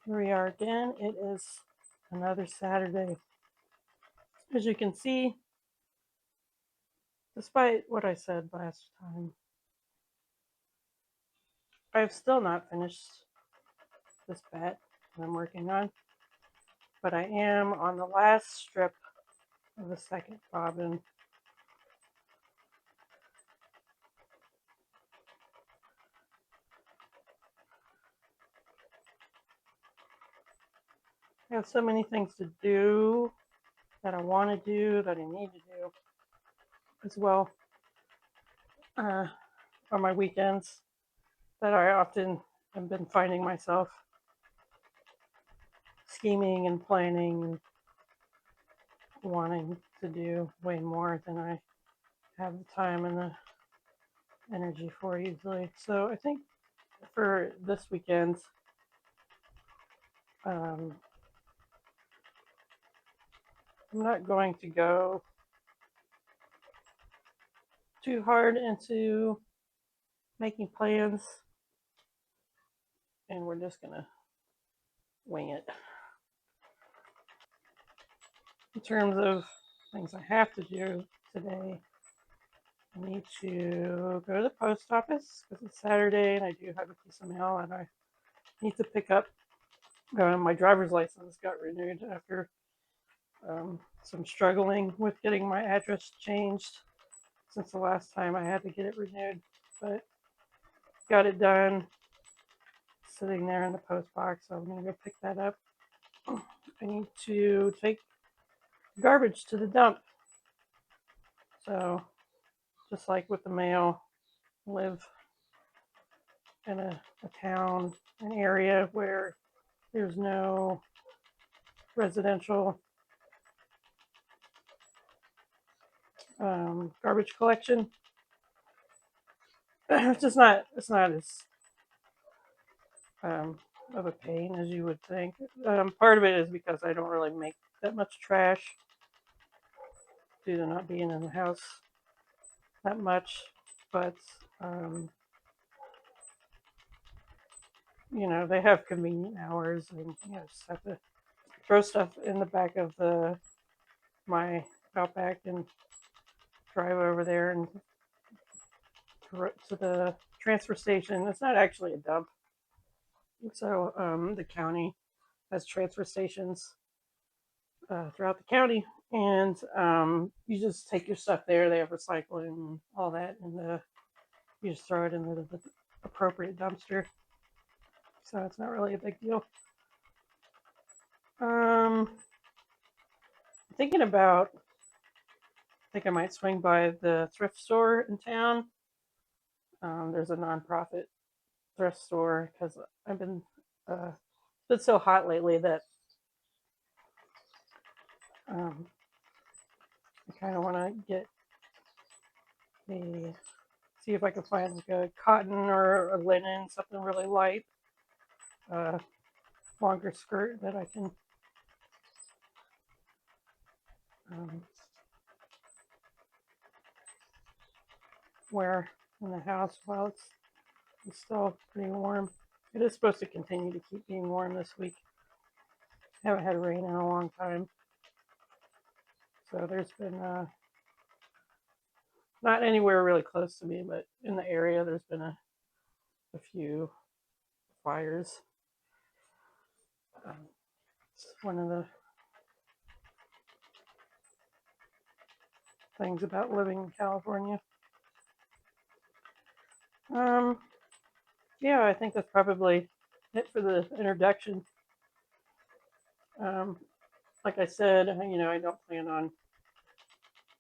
Here we are again. It is another Saturday. As you can see, despite what I said last time, I've still not finished this bat that I'm working on, but I am on the last strip of the second bobbin. I have so many things to do that I want to do, that I need to do as well on my weekends, that I often have been finding myself scheming and planning and wanting to do way more than I have the time and the energy for usually. So I think for this weekend, I'm not going to go too hard into making plans, and we're just gonna wing it. In terms of things I have to do today, I need to go to the post office because it's Saturday and I do have a piece of mail and I need to pick up. My driver's license got renewed after some struggling with getting my address changed since the last time I had to get it renewed, but got it done. Sitting there in the post box, so I'm gonna go pick that up. I need to take garbage to the dump. So just like with the mail, I live in a town, an area where there's no residential garbage collection. It's not as of a pain as you would think. Part of it is because I don't really make that much trash due to not being in the house that much, but they have convenient hours, and just have to throw stuff in the back of my Outback and drive over there and to the transfer station. It's not actually a dump, so the county has transfer stations throughout the county, and you just take your stuff there. They have recycling and all that, and you just throw it in the appropriate dumpster. So it's not really a big deal. Thinking about, I think I might swing by the thrift store in town. There's a nonprofit thrift store because I've been it's been so hot lately that I kind of want to see if I can find like a cotton or a linen, something really light, longer skirt that I can wear in the house while it's still pretty warm. It is supposed to continue to keep being warm this week. I haven't had rain in a long time. So there's been, not anywhere really close to me, but in the area, there's been a few fires. It's one of the things about living in California. Yeah, I think that's probably it for the introduction. Like I said, I don't plan on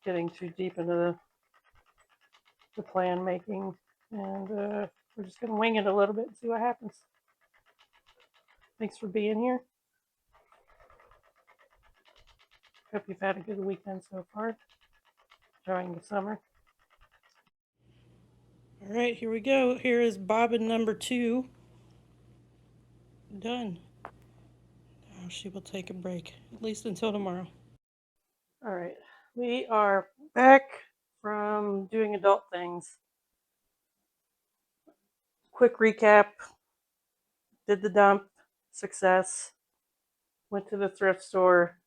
getting too deep into the plan making, and we're just going to wing it a little bit and see what happens. Thanks for being here. Hope you've had a good weekend so far. Enjoying the summer. All right, here we go. Here is bobbin number 2. Done. Now she will take a break, at least until tomorrow. All right, we are back from doing adult things. Quick recap. Did the dump, success. Went to the thrift store.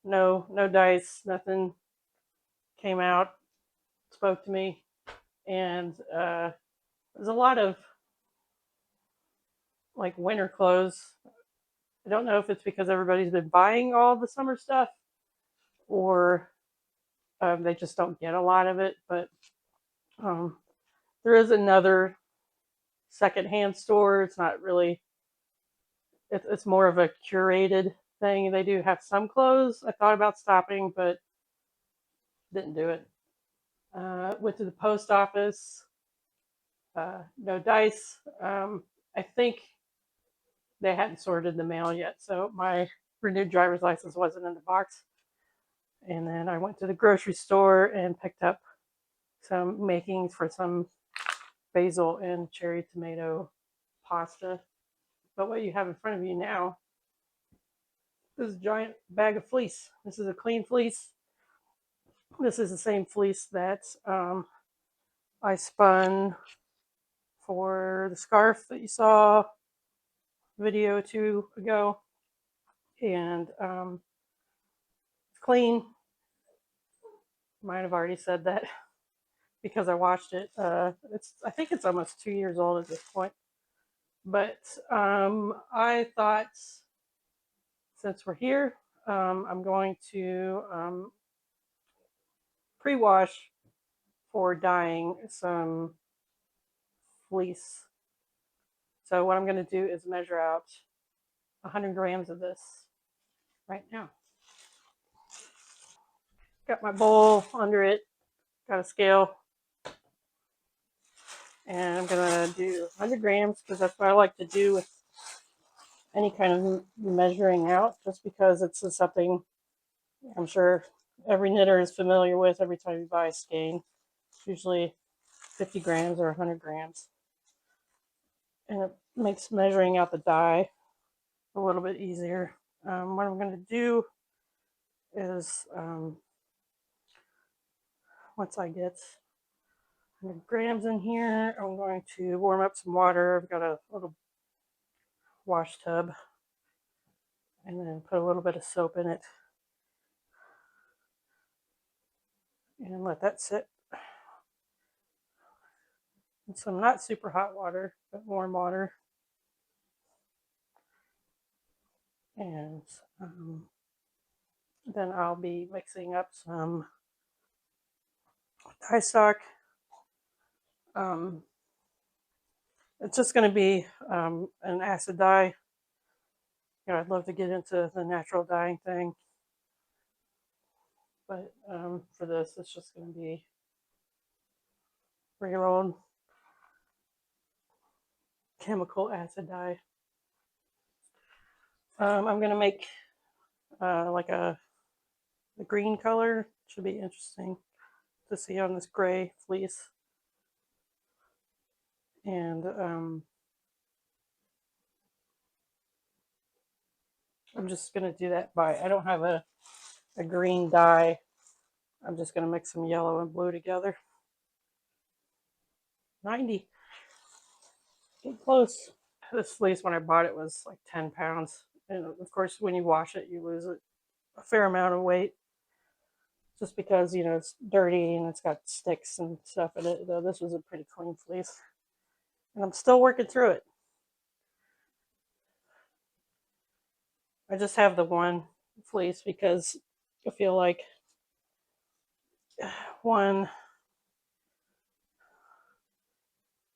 No dice, nothing came out, spoke to me, and there's a lot of like winter clothes. I don't know if it's because everybody's been buying all the summer stuff or they just don't get a lot of it. But um, there is another secondhand store. It's not really, it's more of a curated thing. They do have some clothes. I thought about stopping, but didn't do it. Went to the post office. No dice. I think they hadn't sorted the mail yet, so my renewed driver's license wasn't in the box. And then I went to the grocery store and picked up some makings for some basil and cherry tomato pasta. But what you have in front of you now is a giant bag of fleece. This is a clean fleece. This is the same fleece that I spun for the scarf that you saw a video or two ago. And it's clean. Might have already said that because I watched it. I think it's almost 2 years old at this point. But I thought since we're here, I'm going to pre-wash for dyeing some fleece. So what I'm going to do is measure out 100 grams of this right now. Got my bowl under it, got a scale, and I'm going to do 100 grams because that's what I like to do with any kind of measuring out, just because it's something I'm sure every knitter is familiar with every time you buy a skein. It's usually 50 grams or 100 grams. And it makes measuring out the dye a little bit easier. What I'm going to do is once I get 100 grams in here, I'm going to warm up some water. I've got a little wash tub, and then put a little bit of soap in it and let that sit in some not super hot water, but warm water. And then I'll be mixing up some dye stock. It's just going to be an acid dye. You know, I'd love to get into the natural dyeing thing, but for this, it's just going to be regular old chemical acid dye. I'm going to make like a green color. Should be interesting to see on this gray fleece. And I'm just going to do that by, I don't have a green dye. I'm just going to mix some yellow and blue together. 90. Get close. This fleece, when I bought it, was like 10 pounds. And of course, when you wash it, you lose a fair amount of weight just because, you know, it's dirty and it's got sticks and stuff in it. Though this was a pretty clean fleece. And I'm still working through it. I just have the one fleece because I feel like one,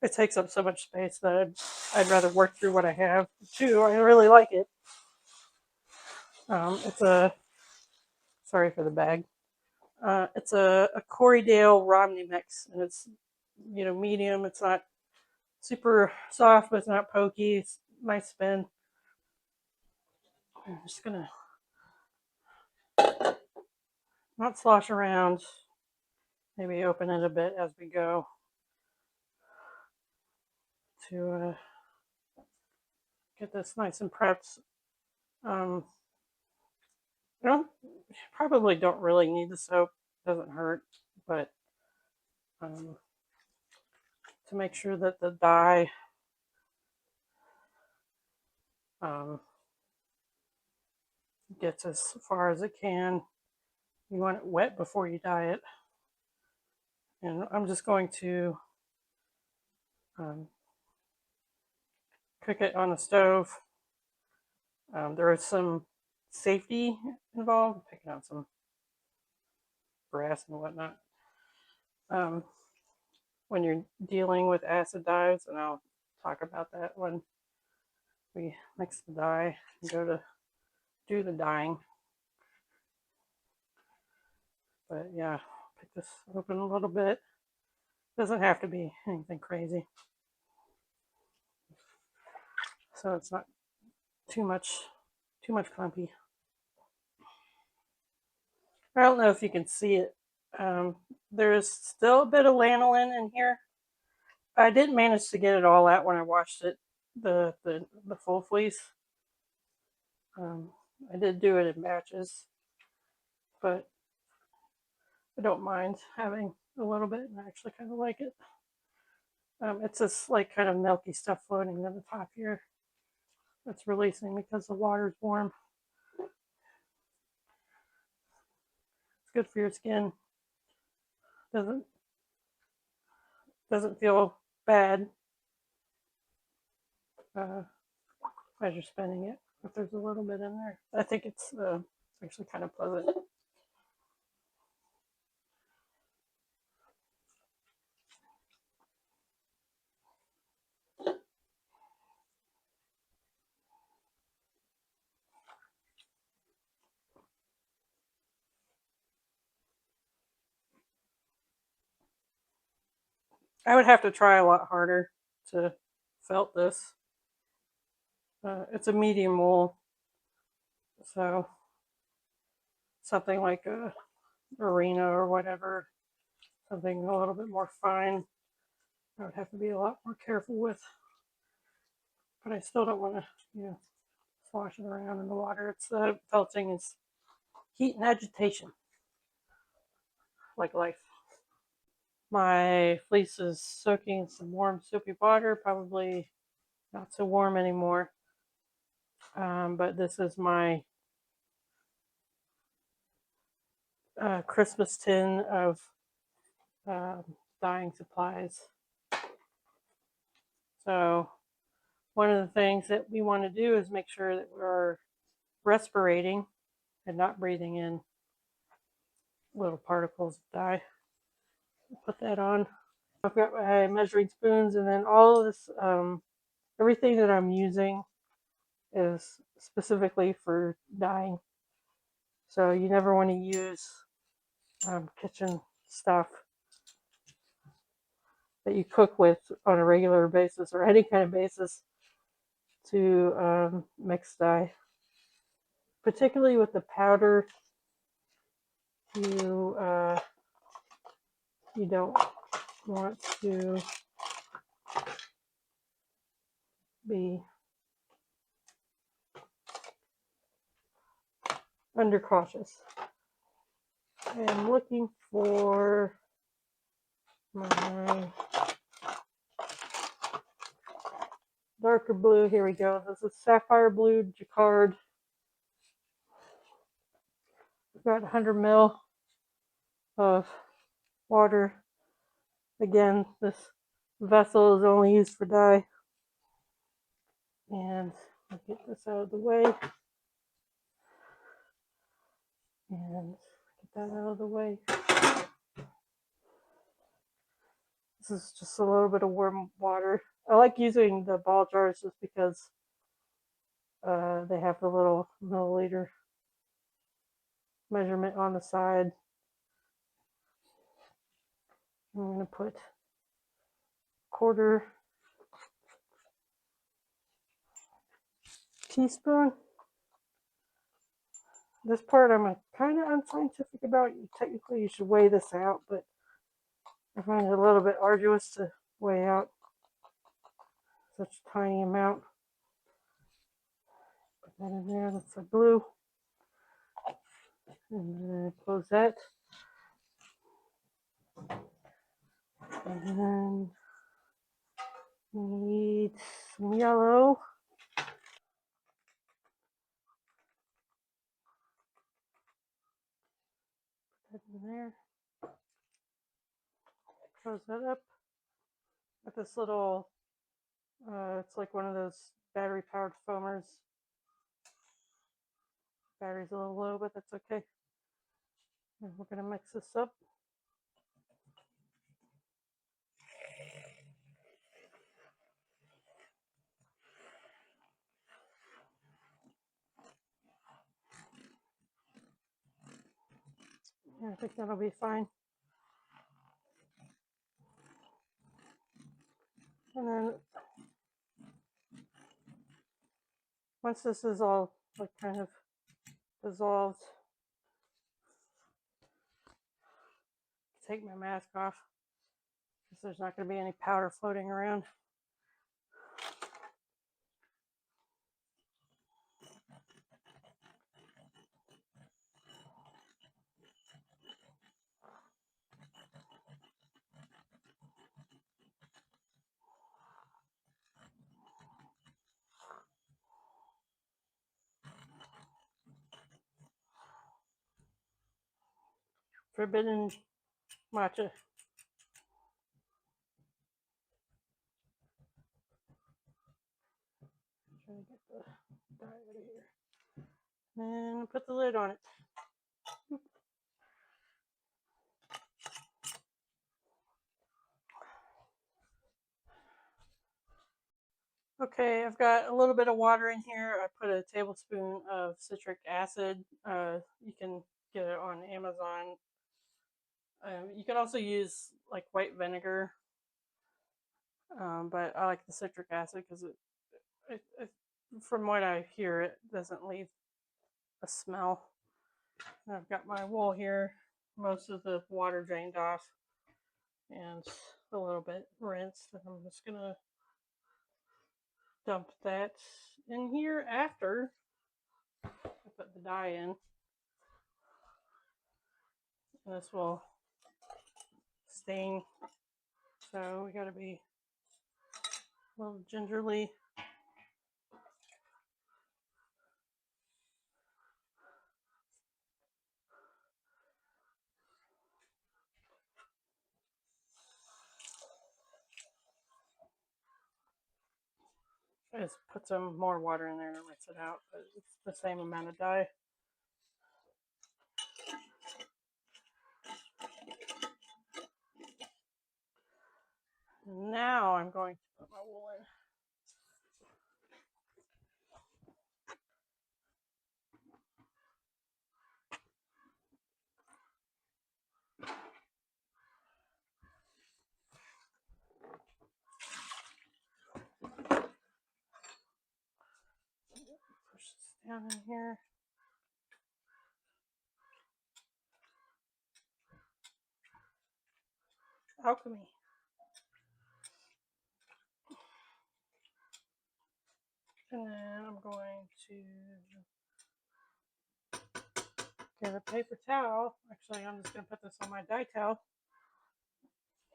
it takes up so much space that I'd rather work through what I have. Two, I really like it. It's a, sorry for the bag. It's a Corriedale Romney mix, and it's, you know, medium. It's not super soft, but it's not pokey. It's nice spin. I'm just gonna not slosh around. Maybe open it a bit as we go to get this nice and prepped. You know, probably don't really need the soap. Doesn't hurt, but to make sure that the dye gets as far as it can. You want it wet before you dye it. And I'm just going to cook it on the stove. There is some safety involved, picking out some brass and whatnot. When you're dealing with acid dyes, and I'll talk about that when we mix the dye and go to do the dyeing. But yeah, pick this open a little bit. Doesn't have to be anything crazy, so it's not too much clumpy. I don't know if you can see it. There's still a bit of lanolin in here. I didn't manage to get it all out when I washed it, the full fleece. I did do it in batches, but I don't mind having a little bit, and I actually kind of like it. It's this like kind of milky stuff floating on the top here that's releasing because the water's warm. It's good for your skin. Doesn't feel bad as you're spinning it if there's a little bit in there. I think it's actually kind of pleasant. I would have to try a lot harder to felt this. It's a medium wool, so something like a merino or whatever, something a little bit more fine, I would have to be a lot more careful with. But I still don't want to, slosh it around in the water. It's felting is heat and agitation, like life. My fleece is soaking in some warm soapy water, probably not so warm anymore. But this is my Christmas tin of dyeing supplies. So one of the things that we want to do is make sure that we're respirating and not breathing in little particles of dye. Put that on. I've got my measuring spoons, and then all of this, everything that I'm using is specifically for dyeing. So you never want to use kitchen stuff that you cook with on a regular basis or any kind of basis to mix dye. Particularly with the powder, you don't want to be under cautious. I am looking for my darker blue. Here we go. This is sapphire blue jacquard. I've got 100 ml of water. Again, this vessel is only used for dye. And I'll get this out of the way. And get that out of the way. This is just a little bit of warm water. I like using the ball jars just because they have the little milliliter measurement on the side. I'm going to put quarter teaspoon. This part I'm kind of unscientific about. Technically, you should weigh this out, but I find it a little bit arduous to weigh out such a tiny amount. Put that in there. That's the blue. And then close that. And then we need some yellow. there. Close that up. Got this little, it's like one of those battery powered foamers. Battery's a little low, but that's okay. And we're going to mix this up. I think that'll be fine. And then once this is all like kind of dissolved, take my mask off because there's not going to be any powder floating around. Forbidden matcha. Trying to get the dye out of here. And put the lid on it. Okay, I've got a little bit of water in here. I put a tablespoon of citric acid. You can get it on Amazon. You can also use like white vinegar, but I like the citric acid because from what I hear, it doesn't leave a smell. And I've got my wool here. Most of the water drained off and a little bit rinsed. And I'm just gonna dump that in here after I put the dye in. And this will stain. So we gotta be a little gingerly. I just put some more water in there to rinse it out, but it's the same amount of dye. Now I'm going to put my wool in. Push this down in here. Alchemy. And then I'm going to get a paper towel. Actually, I'm just going to put this on my dye towel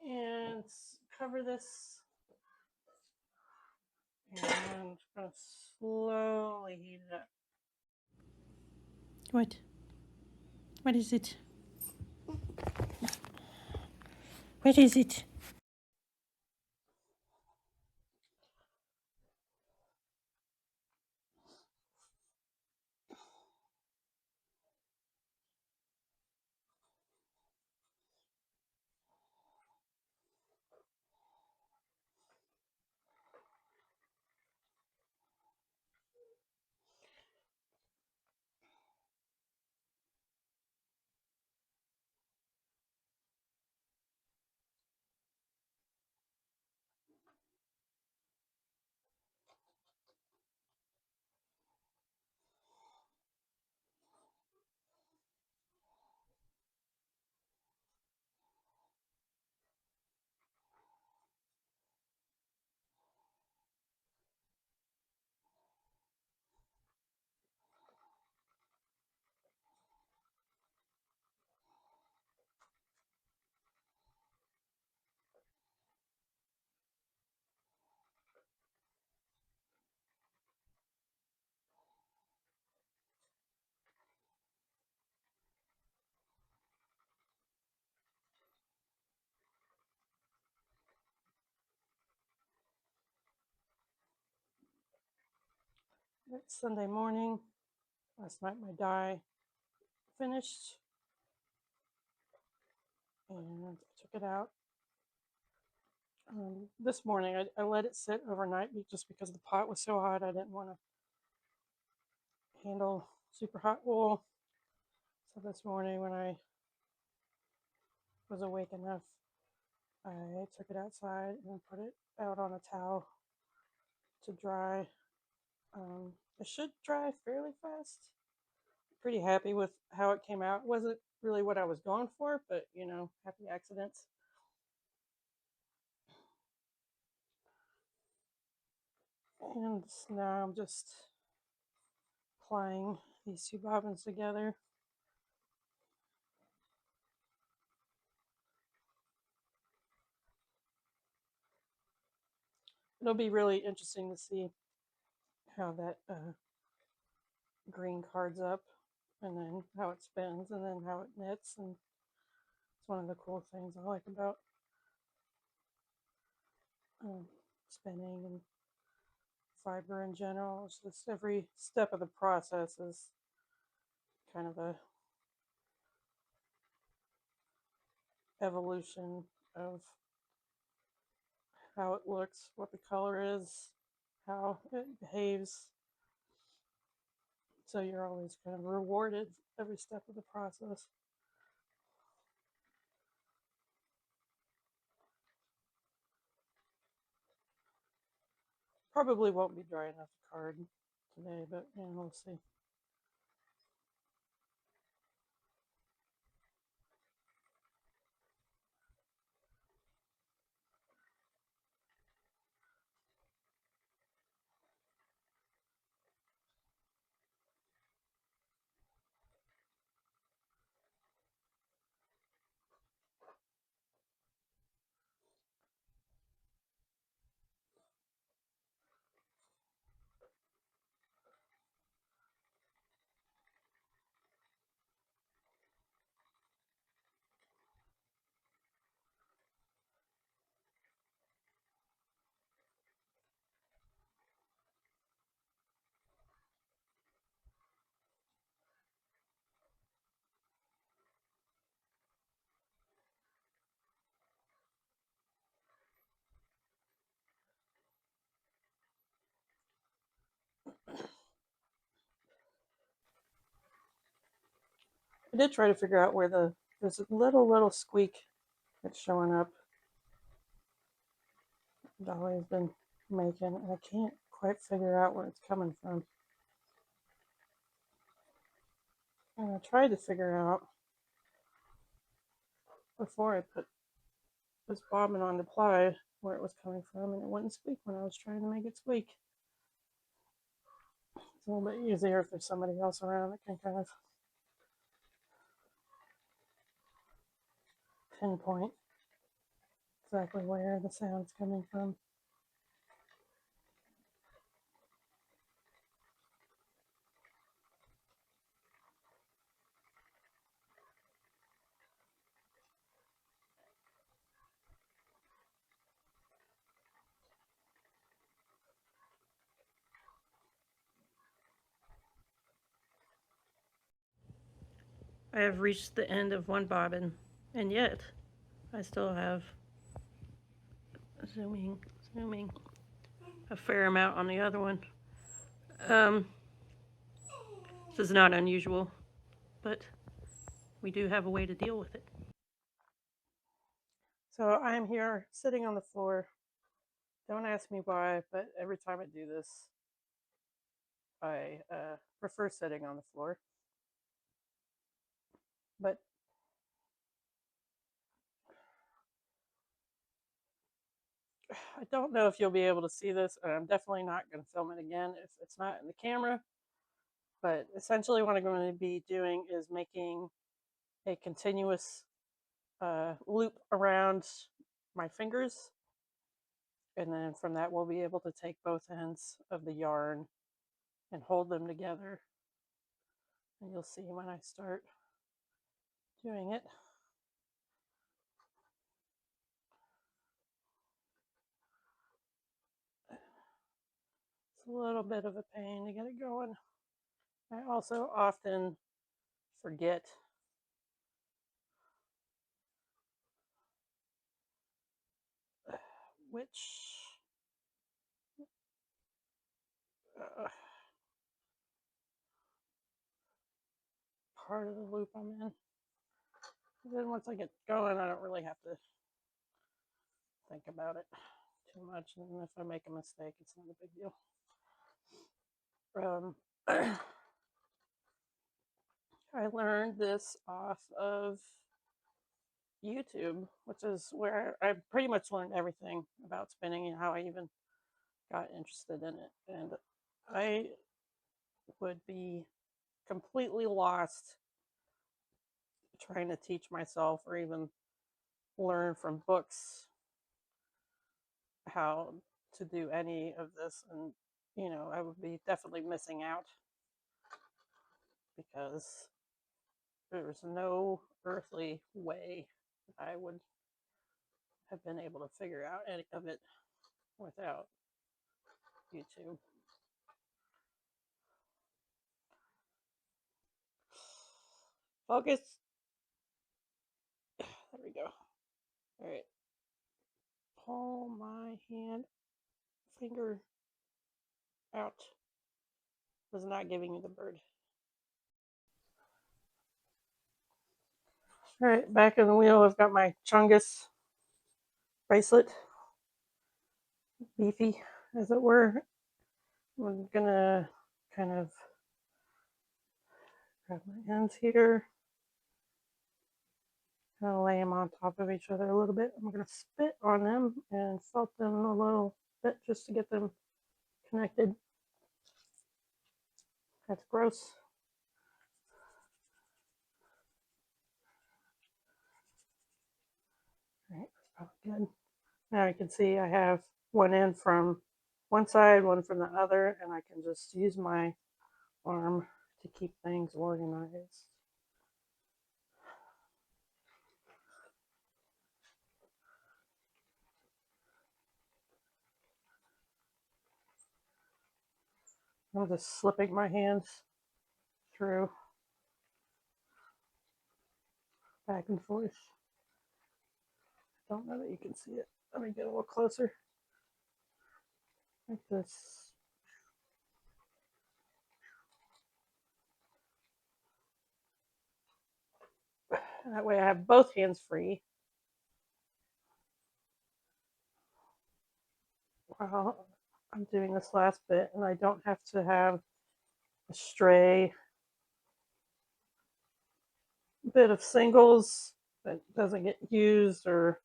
and cover this. And I'm going to slowly heat it up. What? What is it? What is it? It's Sunday morning. Last night my dye finished and I took it out. This morning I let it sit overnight just because the pot was so hot. I didn't want to handle super hot wool. So this morning when I was awake enough, I took it outside and put it out on a towel to dry. It should dry fairly fast. Pretty happy with how it came out. Wasn't really what I was going for, but happy accidents. And now I'm just applying these two bobbins together. It'll be really interesting to see how that green cards up, and then how it spins, and then how it knits. And it's one of the cool things I like about um, spinning and fiber in general. It's just every step of the process is kind of a evolution of how it looks, what the color is, how it behaves. So you're always kind of rewarded every step of the process. Probably won't be dry enough to card today, but we'll see. I did try to figure out where there's a little squeak that's showing up. Dolly's been making, and I can't quite figure out where it's coming from. And I tried to figure out before I put this bobbin on to ply where it was coming from, and it wouldn't squeak when I was trying to make it squeak. It's a little bit easier if there's somebody else around that can kind of pinpoint exactly where the sound's coming from. I have reached the end of one bobbin, and yet I still have zooming a fair amount on the other one. This is not unusual, but we do have a way to deal with it. So I'm here sitting on the floor. Don't ask me why, but every time I do this, I prefer sitting on the floor. But I don't know if you'll be able to see this, and I'm definitely not going to film it again if it's not in the camera. But essentially what I'm going to be doing is making a continuous loop around my fingers. And then from that, we'll be able to take both ends of the yarn and hold them together. And you'll see when I start doing it. a little bit of a pain to get it going. I also often forget which uh, part of the loop I'm in. And then once I get going, I don't really have to think about it too much. And if I make a mistake, it's not a big deal. I learned this off of YouTube, which is where I pretty much learned everything about spinning and how I even got interested in it. And I would be completely lost trying to teach myself or even learn from books how to do any of this. And, I would be definitely missing out because there's no earthly way that I would have been able to figure out any of it without YouTube. Focus. There we go. All right. Pull my finger out. Was not giving you the bird. All right, back in the wheel, I've got my Chungus bracelet, beefy as it were. I'm gonna kind of grab my ends here, kind of lay them on top of each other a little bit. I'm gonna spit on them and felt them a little bit just to get them connected. That's gross. All right, that's probably good. Now you can see I have one end from one side, one from the other, and I can just use my arm to keep things organized. I'm just slipping my hands through back and forth. Don't know that you can see it. Let me get a little closer. Like this. And that way I have both hands free while I'm doing this last bit, and I don't have to have a stray bit of singles that doesn't get used or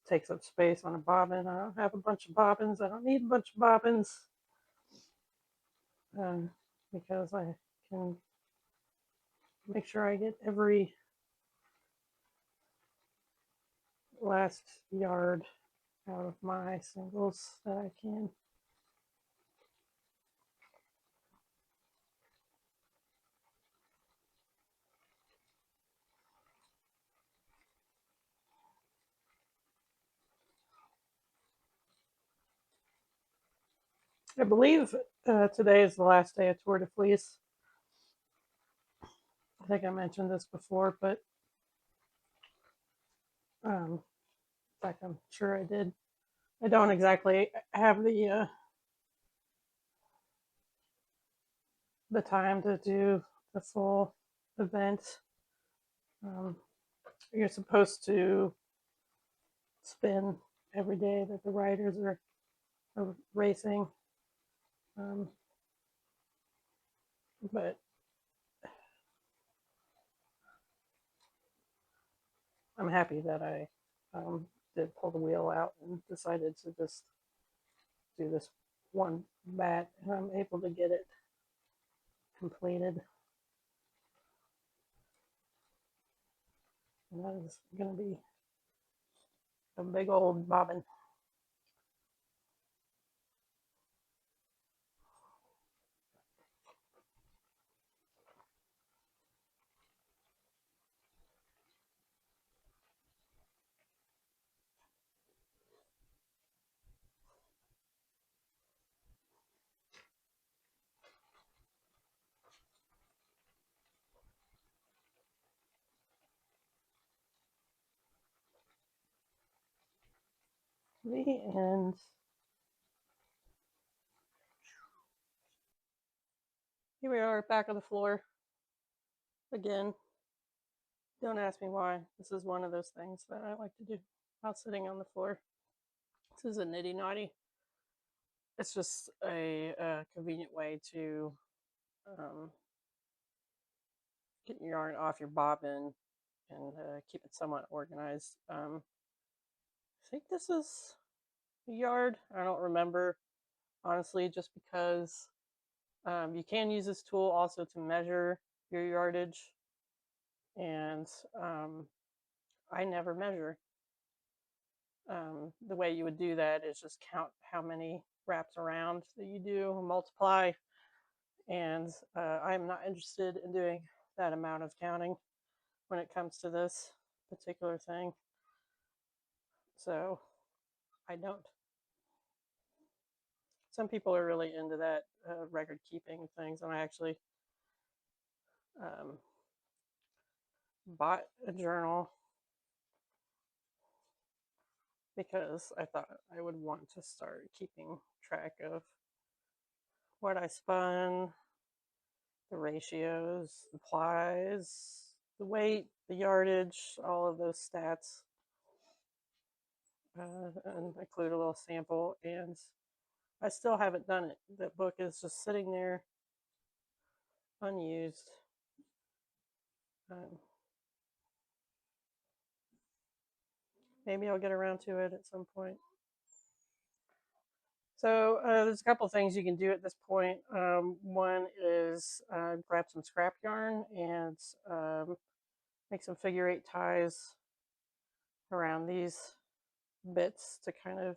takes up space on a bobbin. I don't have a bunch of bobbins. I don't need a bunch of bobbins because I can make sure I get every last yard out of my singles that I can. I believe today is the last day of Tour de Fleece. I think I mentioned this before, but in fact, I'm sure I did. I don't exactly have the time to do the full event. You're supposed to spin every day that the riders are racing, but I'm happy that I did pull the wheel out and decided to just do this one bat, and I'm able to get it completed. And that is going to be a big old bobbin. The end. Here we are back on the floor again. Don't ask me why. This is one of those things that I like to do while sitting on the floor. This is a nitty naughty. It's just a convenient way to um, get your yarn off your bobbin and keep it somewhat organized. I think this is a yard. I don't remember, honestly, just because you can use this tool also to measure your yardage. And I never measure. The way you would do that is just count how many wraps around that you do, multiply, and I'm not interested in doing that amount of counting when it comes to this particular thing. So I don't. Some people are really into that record keeping things, and I actually um, bought a journal because I thought I would want to start keeping track of what I spun, the ratios, the plies, the weight, the yardage, all of those stats, and include a little sample. And I still haven't done it. That book is just sitting there unused. Um, Maybe I'll get around to it at some point. So there's a couple things you can do at this point. One is grab some scrap yarn and make some figure eight ties around these bits to kind of,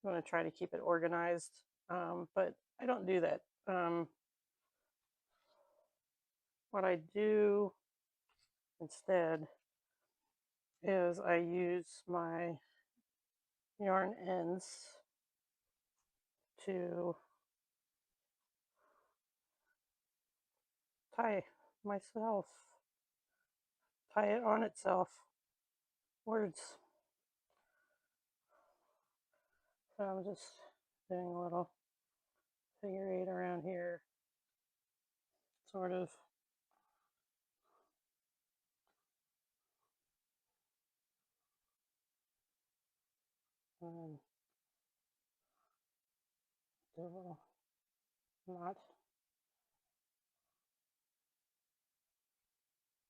I'm going to try to keep it organized, but I don't do that. What I do instead is I use my yarn ends to tie myself, tie it on itself. Words. So I'm just doing a little figure eight around here, sort of. Do a little knot.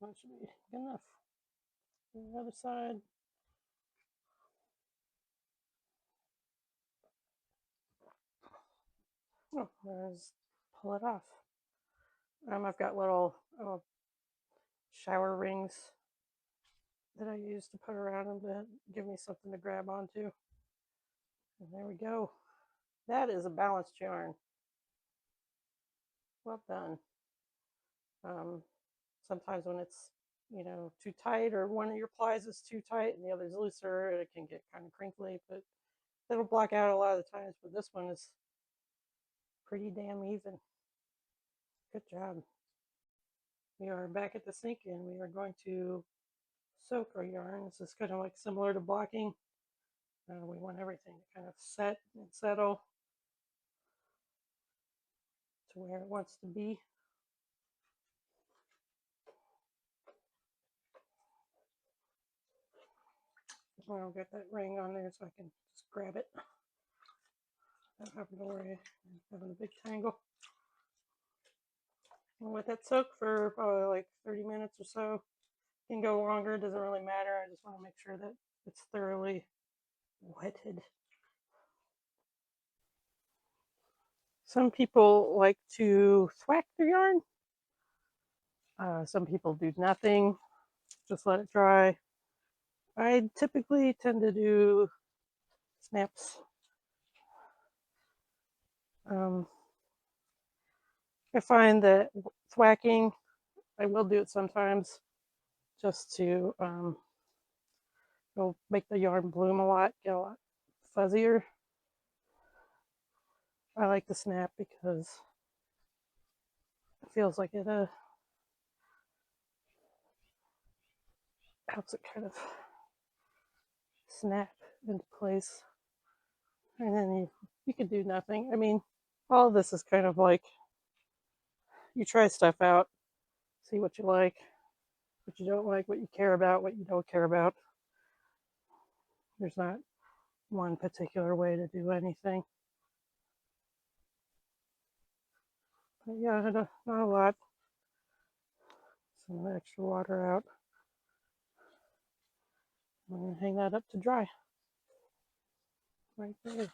That should be good enough. The other side. Oh, there's pull it off. I've got little shower rings that I use to put around them to give me something to grab onto. And there we go. That is a balanced yarn. Well done. Um, Sometimes when it's, too tight, or one of your plies is too tight and the other's looser, it can get kind of crinkly, but it'll block out a lot of the times. But this one is pretty damn even. Good job. We are back at the sink and we are going to soak our yarn. This is kind of like similar to blocking. We want everything to kind of set and settle to where it wants to be. I'll get that ring on there so I can just grab it. Not having to worry having a big tangle. I'll let that soak for probably like 30 minutes or so. Can go longer, doesn't really matter. I just want to make sure that it's thoroughly wetted. Some people like to thwack their yarn. Some people do nothing, just let it dry. I typically tend to do snaps. I find that thwacking, I will do it sometimes just to it'll make the yarn bloom a lot, get a lot fuzzier. I like the snap because it feels like it helps it kind of snap into place. and then you could do nothing. I mean, all of this is kind of like you try stuff out, see what you like, what you don't like, what you care about, what you don't care about. There's not one particular way to do anything. But yeah, not a lot. Some extra water out. I'm gonna hang that up to dry right there.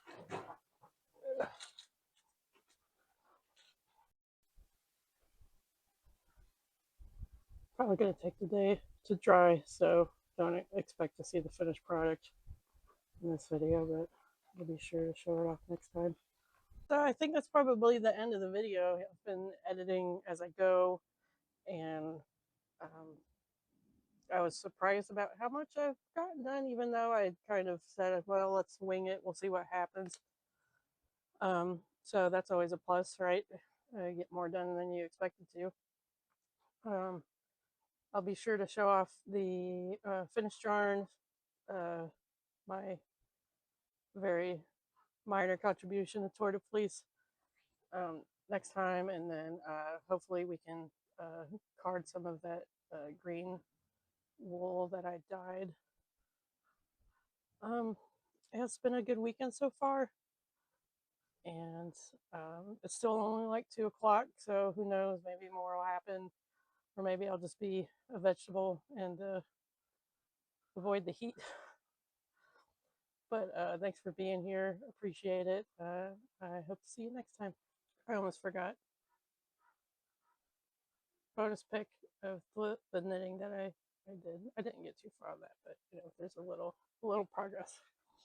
Probably gonna take the day to dry, so don't expect to see the finished product in this video, but I'll be sure to show it off next time. So I think that's probably the end of the video. I've been editing as I go, and um, I was surprised about how much I've gotten done, even though I kind of said, well, let's wing it, we'll see what happens. So that's always a plus, right? Get more done than you expected to. Um, I'll be sure to show off the finished yarn, uh, my very minor contribution to Tour de Fleece next time, and then hopefully we can card some of that green wool that I dyed. Um, it's been a good weekend so far, and it's still only like 2 o'clock, so who knows? Maybe more will happen, or maybe I'll just be a vegetable and avoid the heat. But thanks for being here. Appreciate it. I hope to see you next time. I almost forgot. Bonus pick of the knitting that I did. I didn't get too far on that, but there's a little progress.